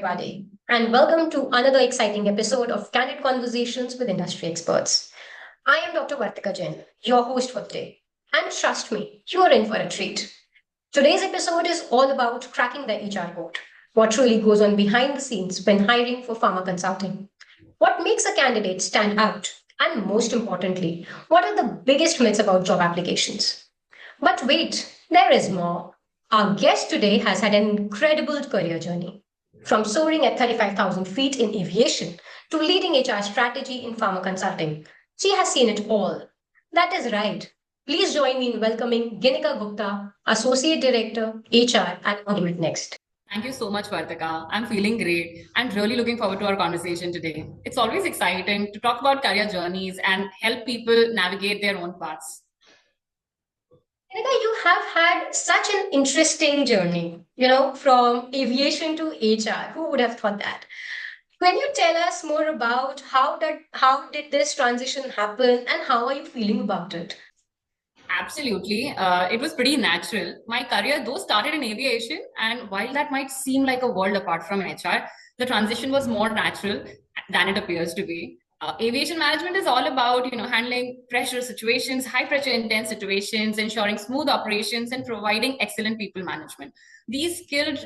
everybody, and welcome to another exciting episode of Candid Conversations with Industry Experts. I am Dr. Vartika Jain, your host for today. And trust me, you are in for a treat. Today's episode is all about cracking the HR code, what really goes on behind the scenes when hiring for pharma consulting, what makes a candidate stand out, and most importantly, what are the biggest myths about job applications. But wait, there is more. Our guest today has had an incredible career journey. From soaring at 35,000 feet in aviation to leading HR strategy in pharma consulting, she has seen it all. That is right. Please join me in welcoming Ginika Gupta, Associate Director, HR at AdametNext. Thank you so much, Vartika. I'm feeling great and really looking forward to our conversation today. It's always exciting to talk about career journeys and help people navigate their own paths. Ginika, you have had such an interesting journey, from aviation to HR. Who would have thought that? Can you tell us more about how did this transition happen and how are you feeling about it? Absolutely. It was pretty natural. My career, though, started in aviation, and while that might seem like a world apart from HR, the transition was more natural than it appears to be. Aviation management is all about, handling pressure situations, high pressure intense situations, ensuring smooth operations, and providing excellent people management. These skills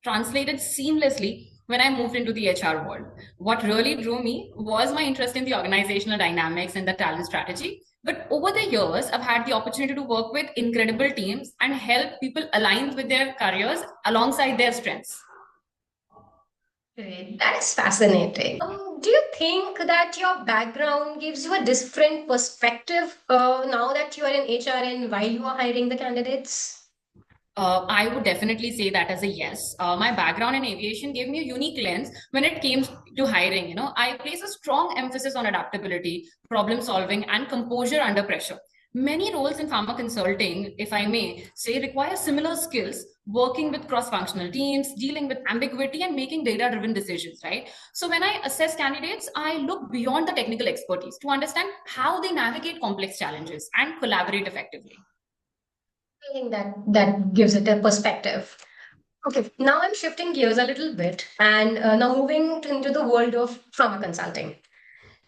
translated seamlessly when I moved into the HR world. What really drew me was my interest in the organizational dynamics and the talent strategy. But over the years, I've had the opportunity to work with incredible teams and help people align with their careers alongside their strengths. Great. That is fascinating. Do you think that your background gives you a different perspective now that you are in HR and while you are hiring the candidates? I would definitely say that as a yes. My background in aviation gave me a unique lens when it came to hiring. I place a strong emphasis on adaptability, problem solving, and composure under pressure. Many roles in pharma consulting, if I may say, require similar skills, working with cross-functional teams, dealing with ambiguity, and making data-driven decisions, right? So when I assess candidates, I look beyond the technical expertise to understand how they navigate complex challenges and collaborate effectively. I think that gives it a perspective. Okay, now I'm shifting gears a little bit and now moving into the world of pharma consulting.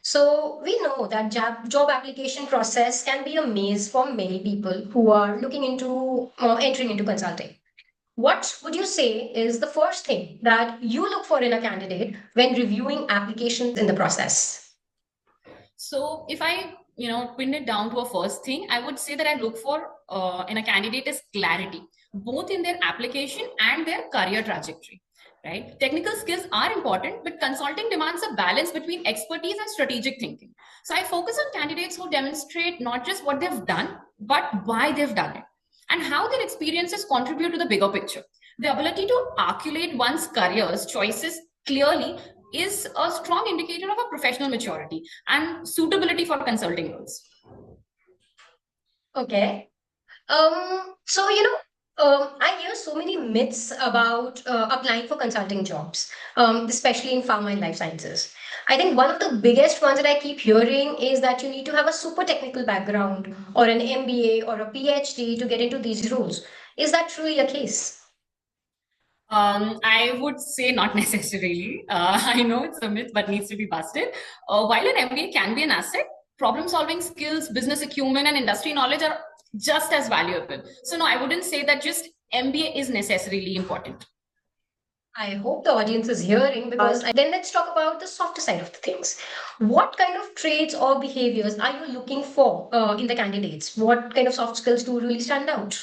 So we know that job application process can be a maze for many people who are looking into entering into consulting. What would you say is the first thing that you look for in a candidate when reviewing applications in the process? So if I, pin it down to a first thing, I would say that I look for in a candidate is clarity, both in their application and their career trajectory. Right? Technical skills are important, but consulting demands a balance between expertise and strategic thinking. So I focus on candidates who demonstrate not just what they've done, but why they've done it and how their experiences contribute to the bigger picture. The ability to articulate one's career's choices clearly is a strong indicator of a professional maturity and suitability for consulting roles. Okay. So, I hear so many myths about applying for consulting jobs, especially in pharma and life sciences. I think one of the biggest ones that I keep hearing is that you need to have a super technical background or an MBA or a PhD to get into these roles. Is that truly a case? I would say not necessarily. I know it's a myth, but needs to be busted. While an MBA can be an asset, problem solving skills, business acumen, and industry knowledge are just as valuable. So, no, I wouldn't say that just MBA is necessarily important. I hope the audience is hearing because then let's talk about the softer side of the things. What kind of traits or behaviors are you looking for in the candidates? What kind of soft skills do really stand out?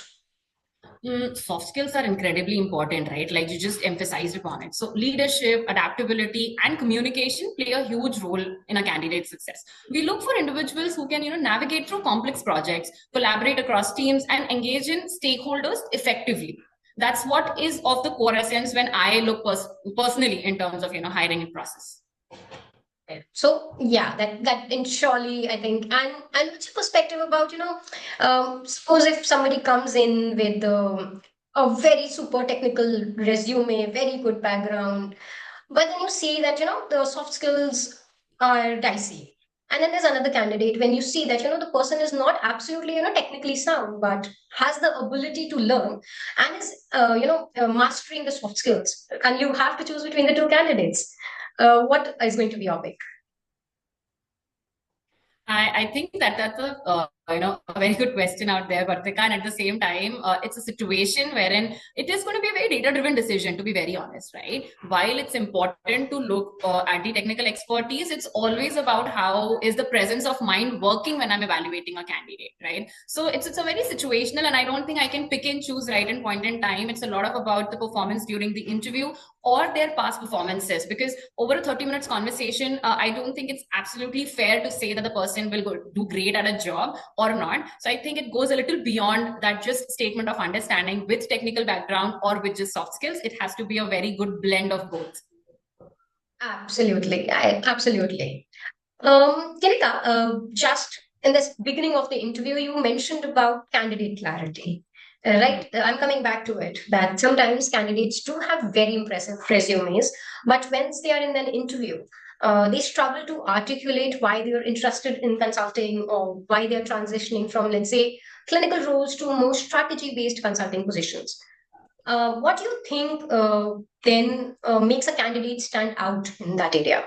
Soft skills are incredibly important, right? Like you just emphasized upon it. So leadership, adaptability, and communication play a huge role in a candidate's success. We look for individuals who can, navigate through complex projects, collaborate across teams, and engage in stakeholders effectively. That's what is of the core essence when I look personally in terms of, hiring and process. So yeah, that in surely I think, and what's your perspective about suppose if somebody comes in with a very super technical resume, very good background, but then you see that the soft skills are dicey. And then there's another candidate when you see that, the person is not absolutely, technically sound, but has the ability to learn and is, mastering the soft skills. And you have to choose between the two candidates. What is going to be your pick? I think that that's a very good question out there, Vartika. And at the same time, it's a situation wherein it is going to be a very data-driven decision, to be very honest, right? While it's important to look at the technical expertise, it's always about how is the presence of mind working when I'm evaluating a candidate, right? So it's a very situational, and I don't think I can pick and choose right and point in time. It's a lot of about the performance during the interview or their past performances, because over a 30 minutes conversation, I don't think it's absolutely fair to say that the person will do great at a job or not. So I think it goes a little beyond that just statement of understanding with technical background or with just soft skills. It has to be a very good blend of both. Absolutely. Absolutely. Kinika, just in this beginning of the interview, you mentioned about candidate clarity. Right, I'm coming back to it. That sometimes candidates do have very impressive resumes, but once they are in an interview, they struggle to articulate why they are interested in consulting or why they are transitioning from, let's say, clinical roles to more strategy-based consulting positions. What do you think then makes a candidate stand out in that area?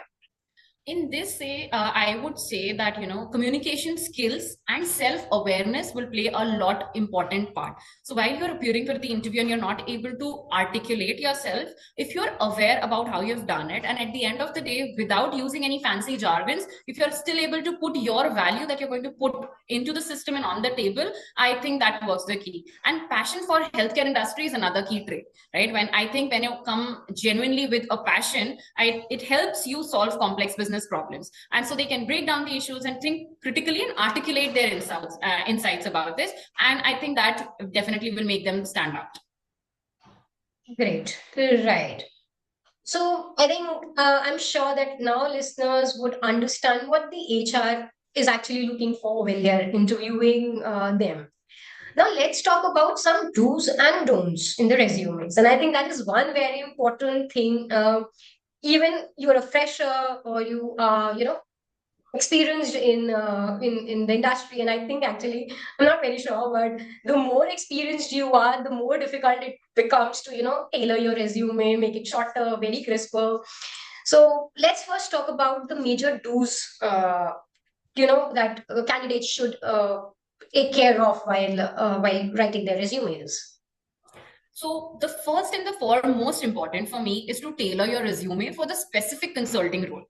In this say I would say that communication skills and self awareness will play a lot important part. So while you're appearing for the interview and you're not able to articulate yourself, if you're aware about how you've done it, and at the end of the day, without using any fancy jargons, if you're still able to put your value that you're going to put into the system and on the table, I think that was the key. And passion for healthcare industry is another key trait, right? When you come genuinely with a passion, it helps you solve complex business problems, and so they can break down the issues and think critically and articulate their insights about this. And I think that definitely will make them stand out. Great. Right. So I think I'm sure that now listeners would understand what the HR is actually looking for when they're interviewing them. Now let's talk about some do's and don'ts in the resumes, and I think that is one very important thing. Even you're a fresher or you are, experienced in the industry, and I think actually I'm not very sure, but the more experienced you are, the more difficult it becomes to tailor your resume, make it shorter, very crisper. So let's first talk about the major do's that candidates should take care of while writing their resumes. So the first and the foremost important for me is to tailor your resume for the specific consulting role,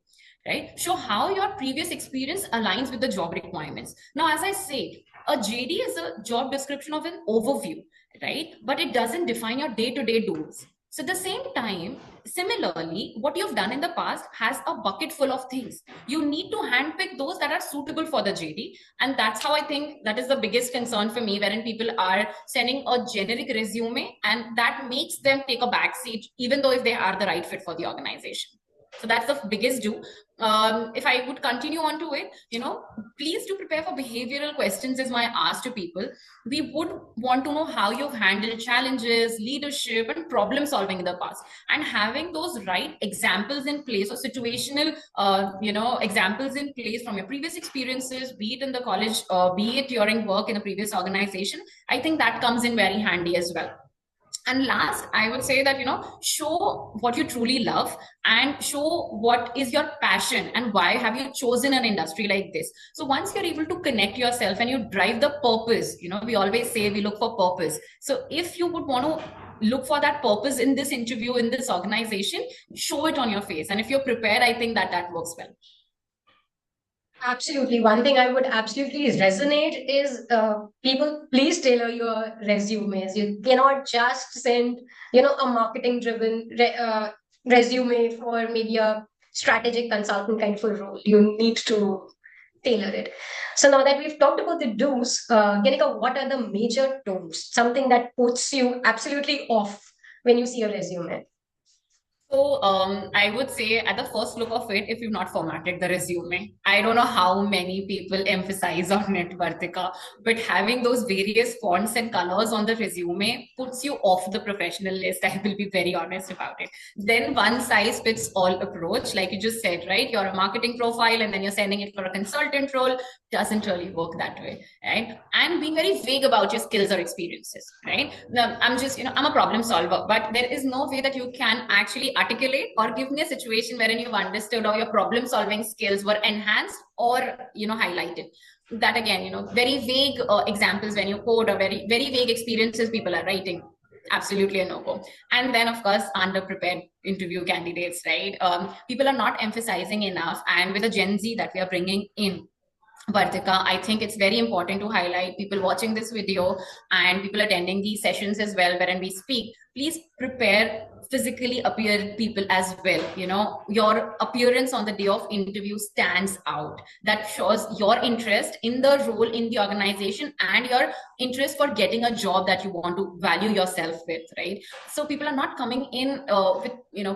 right? Show how your previous experience aligns with the job requirements. Now, as I say, a JD is a job description of an overview, right? But it doesn't define your day-to-day doings. So at the same time, similarly, what you've done in the past has a bucket full of things. You need to handpick those that are suitable for the JD. And that's how I think that is the biggest concern for me, wherein people are sending a generic resume and that makes them take a back seat, even though if they are the right fit for the organization. So that's the biggest do. If I would continue on to it, please do prepare for behavioral questions is my ask to people. We would want to know how you've handled challenges, leadership, and problem solving in the past. And having those right examples in place or situational, examples in place from your previous experiences, be it in the college, be it during work in a previous organization, I think that comes in very handy as well. And last, I would say that show what you truly love and show what is your passion and why have you chosen an industry like this. So once you're able to connect yourself and you drive the purpose, we always say we look for purpose. So if you would want to look for that purpose in this interview, in this organization, show it on your face. And if you're prepared, I think that works well. Absolutely. One thing I would absolutely resonate is people, please tailor your resumes. You cannot just send, a marketing driven resume for maybe a strategic consultant kind of a role. You need to tailor it. So now that we've talked about the do's, Genika, what are the major don'ts? Something that puts you absolutely off when you see a resume. So I would say at the first look of it, if you've not formatted the resume, I don't know how many people emphasize on it, Vartika, but having those various fonts and colors on the resume puts you off the professional list. I will be very honest about it. Then one size fits all approach, like you just said, right? You're a marketing profile and then you're sending it for a consultant role, doesn't really work that way, right? And being very vague about your skills or experiences, right? Now, I'm just, I'm a problem solver, but there is no way that you can actually articulate or give me a situation wherein you've understood or your problem solving skills were enhanced or, highlighted. That again, very vague examples when you code or very, very vague experiences people are writing. Absolutely a no-go. And then, of course, underprepared interview candidates, right? People are not emphasizing enough. And with the Gen Z that we are bringing in, Vartika, I think it's very important to highlight people watching this video and people attending these sessions as well, wherein we speak. Please prepare physically appear people as well. Your appearance on the day of interview stands out. That shows your interest in the role in the organization and your interest for getting a job that you want to value yourself with, right? So people are not coming in with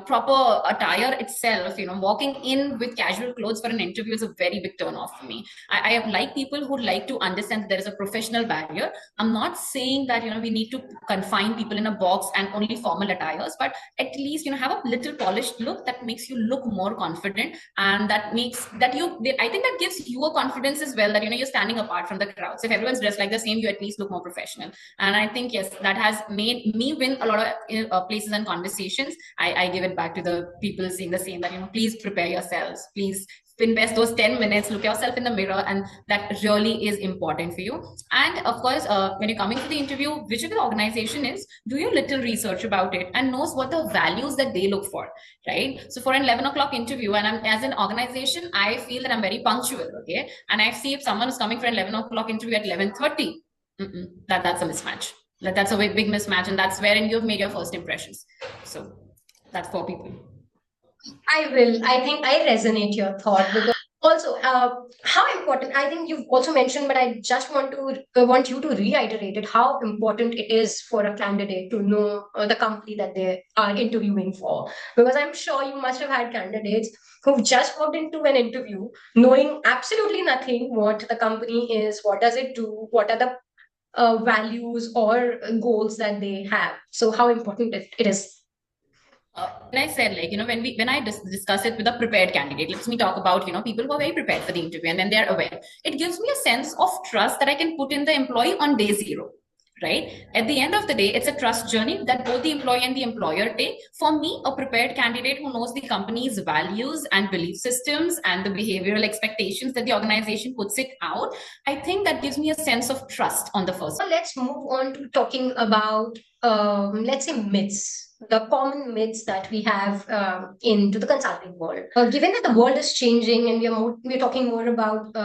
proper attire itself. Walking in with casual clothes for an interview is a very big turn off for me. I have like people who like to understand that there is a professional barrier. I'm not saying that we need to confine people in a box and only formal attires, but at least have a little polished look that makes you look more confident, and that makes that you. I think that gives you a confidence as well that you're standing apart from the crowd. So if everyone's dressed like the same, you at least look more professional. And I think yes, that has made me win a lot of places and conversations. I give it back to the people saying the same, that please prepare yourselves, please invest those 10 minutes, look yourself in the mirror, and that really is important for you. And of course, when you're coming to the interview, whichever the organization is, do your little research about it and knows what the values that they look for, right? So for an 11 o'clock interview, and I'm as an organization, I feel that I'm very punctual, okay? And I see if someone is coming for an 11 o'clock interview at 11:30, that's a mismatch. That's a big mismatch, and that's wherein you've made your first impressions. So that's for people. I will. I think I resonate your thought because also how important. I think you've also mentioned, but I just want you to reiterate it. How important it is for a candidate to know the company that they are interviewing for, because I'm sure you must have had candidates who've just walked into an interview knowing absolutely nothing what the company is, what does it do, what are the values or goals that they have. So how important it is. When I said, like, when I discuss it with a prepared candidate, let's me talk about, people who are very prepared for the interview and then they're aware. It gives me a sense of trust that I can put in the employee on day zero, right? At the end of the day, it's a trust journey that both the employee and the employer take. For me, a prepared candidate who knows the company's values and belief systems and the behavioral expectations that the organization puts it out, I think that gives me a sense of trust on the first. So let's move on to talking about, let's say, myths. The common myths that we have into the consulting world. Given that the world is changing and we're talking more about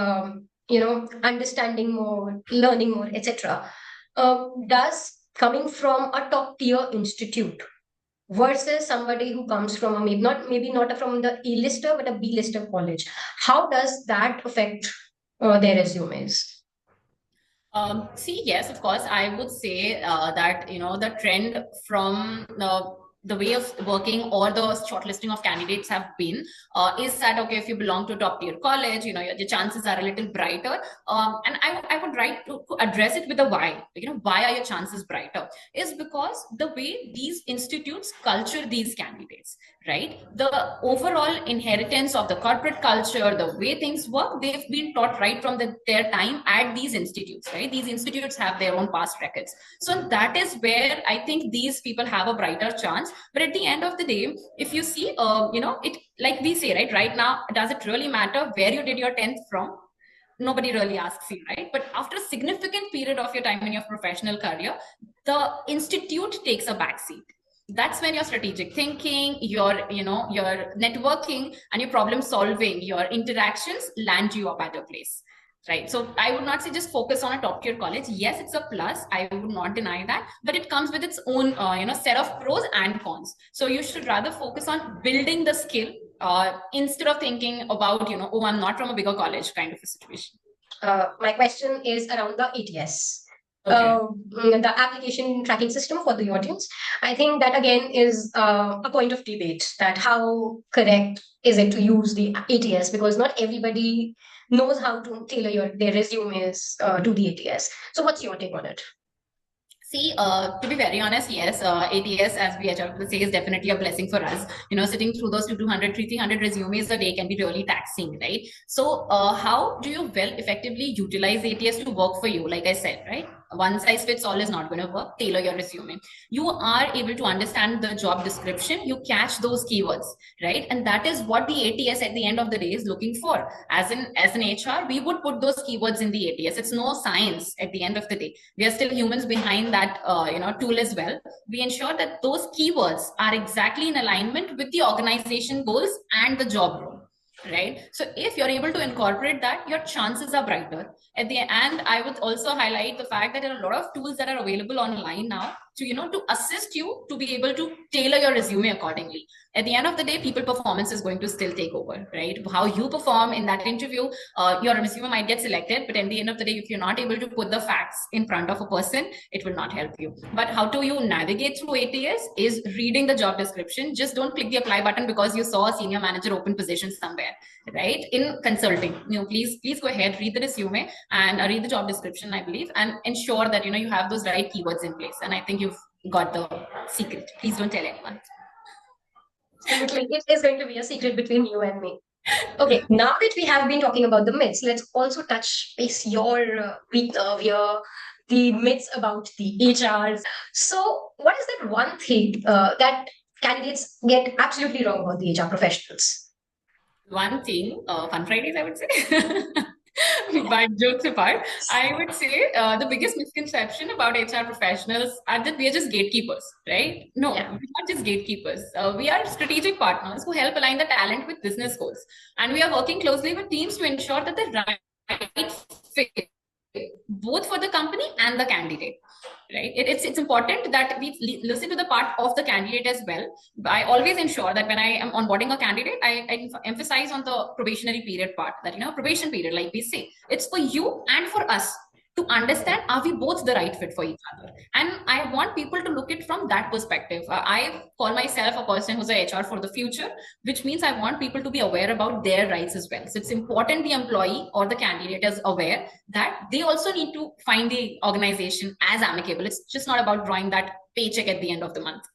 understanding more, learning more, etc. Does coming from a top tier institute versus somebody who comes from a maybe not from the A-lister but a B-lister college, how does that affect their resumes? See, yes, of course, I would say that the trend from the way of working or the shortlisting of candidates have been is that okay, if you belong to a top tier college, your chances are a little brighter. And I would write to address it with a why. Why are your chances brighter? Is because the way these institutes culture these candidates, right? The overall inheritance of the corporate culture, the way things work, they've been taught right from their time at these institutes, right? These institutes have their own past records. So that is where I think these people have a brighter chance. But at the end of the day, if you see, it like we say, right now, does it really matter where you did your 10th from? Nobody really asks you, right? But after a significant period of your time in your professional career, the institute takes a backseat. That's when your strategic thinking, your networking and your problem solving, your interactions land you up at a place, right? So I would not say just focus on a top tier college. Yes, it's a plus, I would not deny that, but it comes with its own set of pros and cons. So you should rather focus on building the skill instead of thinking about oh, I'm not from a bigger college kind of a situation. My question is around the ATS. Okay. the application tracking system for the audience. I think that again is a point of debate that how correct is it to use the ATS, because not everybody knows how to tailor their resumes to the ATS. So what's your take on it? See, to be very honest, yes, ATS, as we HR people say, is definitely a blessing for us. Sitting through those 200, 300 resumes a day can be really taxing, right? So, how do you well effectively utilize ATS to work for you? Like I said, right? One size fits all is not going to work. Tailor your resume. You are able to understand the job description. You catch those keywords, right? And that is what the ATS at the end of the day is looking for. As an HR, we would put those keywords in the ATS. It's no science at the end of the day. We are still humans behind that tool as well. We ensure that those keywords are exactly in alignment with the organization goals and the job role, right? So if you're able to incorporate that, your chances are brighter at the end. I would also highlight the fact that there are a lot of tools that are available online now to assist you to be able to tailor your resume accordingly. At the end of the day, people performance is going to still take over, right? How you perform in that interview, your resume might get selected, but at the end of the day, if you're not able to put the facts in front of a person, it will not help you. But how do you navigate through ATS is reading the job description. Just don't click the apply button because you saw a senior manager open position somewhere, right? In consulting, please go ahead, read the resume and read the job description, I believe, and ensure that you have those right keywords in place. And I think you've got the secret. Please don't tell anyone. Absolutely. It is going to be a secret between you and me. Okay, now that we have been talking about the myths, let's also touch base your weak nerve here, the myths about the HRs. So, what is that one thing that candidates get absolutely wrong about the HR professionals? One thing, Fun Fridays, I would say. But jokes apart, I would say the biggest misconception about HR professionals are that we are just gatekeepers, right? No, Yeah. we're not just gatekeepers. We are strategic partners who help align the talent with business goals. And we are working closely with teams to ensure that the right fit both for the company and the candidate, right? It's important that we listen to the part of the candidate as well. I always ensure that when I am onboarding a candidate, I emphasize on the probationary period part, that probation period, like we say, it's for you and for us to understand, are we both the right fit for each other? And I want people to look it from that perspective. I call myself a person who's a HR for the future, which means I want people to be aware about their rights as well. So it's important the employee or the candidate is aware that they also need to find the organization as amicable. It's just not about drawing that paycheck at the end of the month.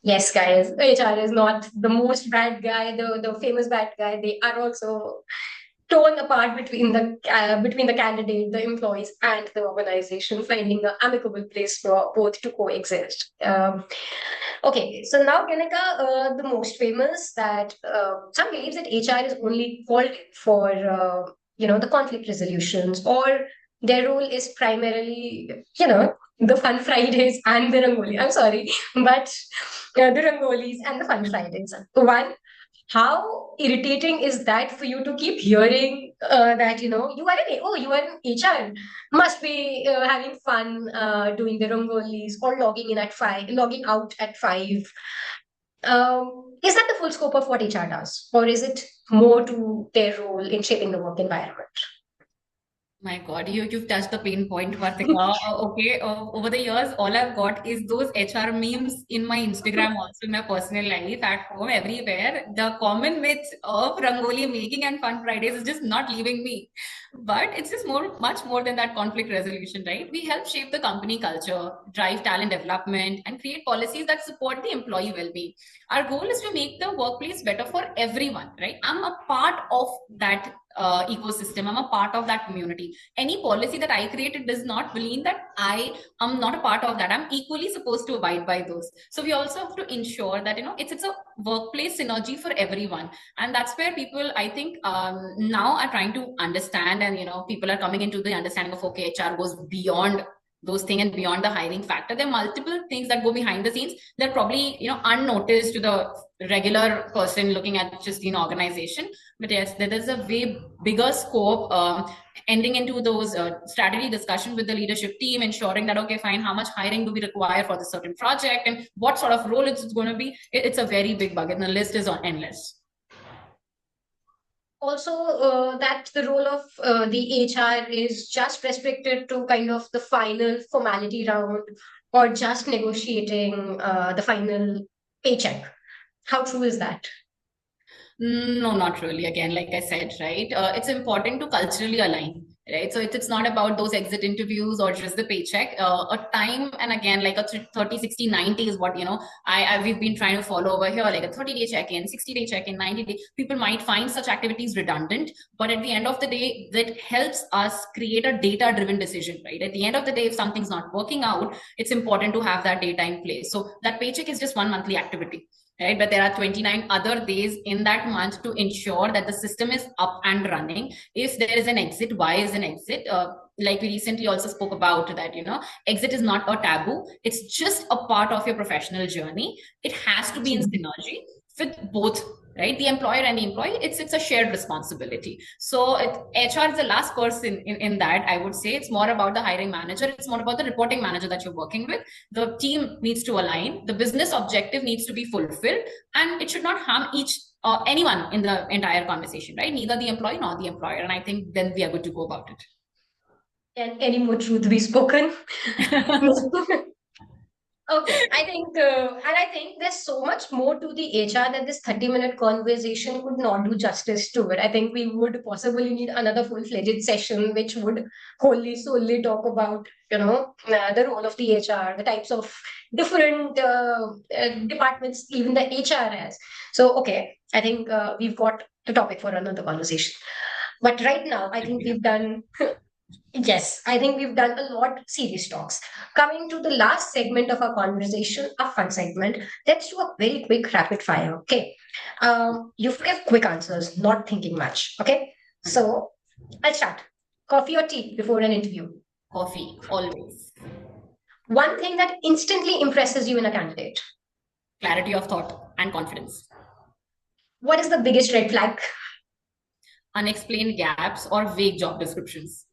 Yes, guys, HR is not the most bad guy, the famous bad guy. They are also torn apart between the candidate, the employees, and the organization, finding an amicable place for both to coexist. Okay, so now Kanika, the most famous that some believes that HR is only called for the conflict resolutions, or their role is primarily the fun Fridays and the Rangoli. I'm sorry, but the Rangolis and the fun Fridays. One, how irritating is that for you to keep hearing that you are an HR, must be having fun doing the rangolis or logging in at 5, logging out at 5. Is that the full scope of what HR does, or is it more to their role in shaping the work environment? My God, you've touched the pain point, Vartika. Okay, over the years, all I've got is those HR memes in my Instagram, also in my personal life, at home, everywhere. The common myth of Rangoli making and Fun Fridays is just not leaving me. But it's just much more than that conflict resolution, right? We help shape the company culture, drive talent development, and create policies that support the employee well-being. Our goal is to make the workplace better for everyone, right? I'm a part of that ecosystem. I'm a part of that community. Any policy that I created does not mean that I am not a part of that. I'm equally supposed to abide by those. So we also have to ensure that it's a workplace synergy for everyone, and that's where people, I think, now are trying to understand, and people are coming into the understanding of, okay, HR goes beyond those things and beyond the hiring factor. There are multiple things that go behind the scenes that probably unnoticed to the regular person looking at just organization. But yes, there is a way bigger scope, ending into those strategy discussion with the leadership team, ensuring that, okay, fine, how much hiring do we require for this certain project and what sort of role it's going to be. It's a very big bucket, and the list is endless. Also, that the role of the HR is just restricted to kind of the final formality round or just negotiating the final paycheck. How true is that? No, not really. Again, like I said, right? It's important to culturally align, right? So it's not about those exit interviews or just the paycheck. A time, and again, like a 30, 60, 90 is what, we've been trying to follow over here, like a 30-day check-in, 60-day check-in, 90-day. People might find such activities redundant, but at the end of the day, that helps us create a data-driven decision, right? At the end of the day, if something's not working out, it's important to have that data in place. So that paycheck is just one monthly activity, right? But there are 29 other days in that month to ensure that the system is up and running. If there is an exit, why is an exit? Like we recently also spoke about that, exit is not a taboo. It's just a part of your professional journey. It has to be in synergy with both, right? The employer and the employee. It's a shared responsibility. So HR is the last person in that. I would say it's more about the hiring manager. It's more about the reporting manager that you're working with. The team needs to align. The business objective needs to be fulfilled, and it should not harm anyone in the entire conversation, right? Neither the employee nor the employer. And I think then we are good to go about it. Can any more truth be spoken? Okay, and I think there's so much more to the HR that this 30-minute conversation could not do justice to it. I think we would possibly need another full-fledged session, which would wholly solely talk about, the role of the HR, the types of different departments even the HR has. So, okay, I think we've got the topic for another conversation. But right now, I think we've done Yes, I think we've done a lot serious talks. Coming to the last segment of our conversation, a fun segment, let's do a very quick rapid fire. Okay. You give quick answers, not thinking much. Okay. So I'll start. Coffee or tea before an interview? Coffee, always. One thing that instantly impresses you in a candidate. Clarity of thought and confidence. What is the biggest red flag? Unexplained gaps or vague job descriptions.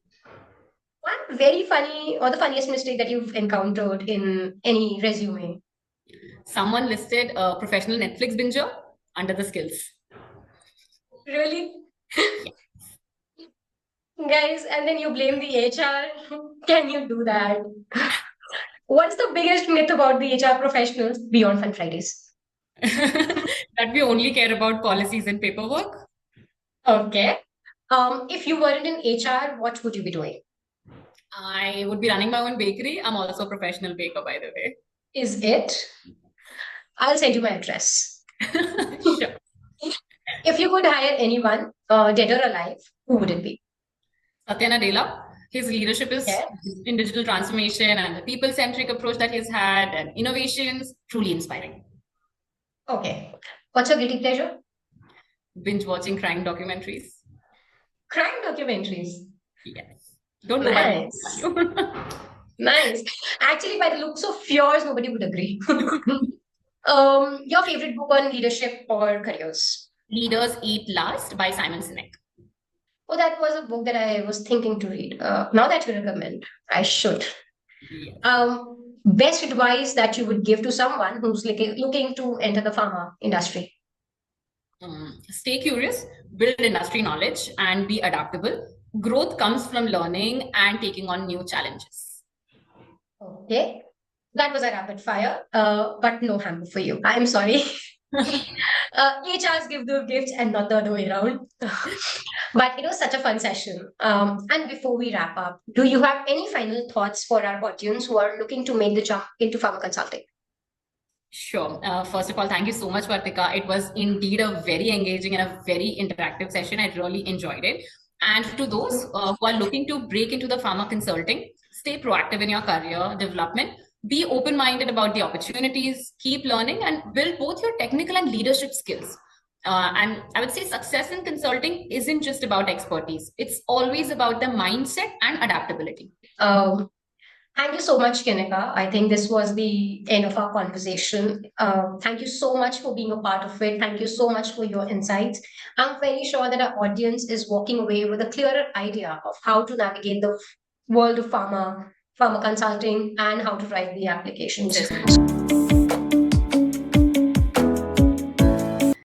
One very funny or the funniest mistake that you've encountered in any resume? Someone listed a professional Netflix binger under the skills. Really? Guys, and then you blame the HR. Can you do that? What's the biggest myth about the HR professionals beyond Fun Fridays? That we only care about policies and paperwork. Okay. If you weren't in HR, what would you be doing? I would be running my own bakery. I'm also a professional baker, by the way. Is it? I'll send you my address. Sure. If you could hire anyone, dead or alive, who would it be? Satya Nadella. His leadership is Yeah. in digital transformation and the people-centric approach that he's had and innovations, truly inspiring. Okay. What's your guilty pleasure? Binge watching crime documentaries. Crime documentaries. Yes. Don't know Nice. Nice. Actually, by the looks of yours, nobody would agree. Your favorite book on leadership or careers? Leaders Eat Last by Simon Sinek. Oh, that was a book that I was thinking to read. Now that you recommend, I should. Yes. Best advice that you would give to someone who's looking to enter the pharma industry? Stay curious, build industry knowledge, and be adaptable. Growth comes from learning and taking on new challenges. Okay. That was a rapid fire, but no hammer for you. I'm sorry. HRs give the gifts and not the other way around. But it was such a fun session. And before we wrap up, do you have any final thoughts for our audience who are looking to make the jump into pharma consulting? Sure. First of all, thank you so much, Vartika. It was indeed a very engaging and a very interactive session. I really enjoyed it. And to those who are looking to break into the pharma consulting, stay proactive in your career development. Be open-minded about the opportunities, keep learning, and build both your technical and leadership skills. And I would say success in consulting isn't just about expertise. It's always about the mindset and adaptability. Thank you so much, Kinika. I think this was the end of our conversation. Thank you so much for being a part of it. Thank you so much for your insights. I'm very sure that our audience is walking away with a clearer idea of how to navigate the world of pharma consulting, and how to write the applications.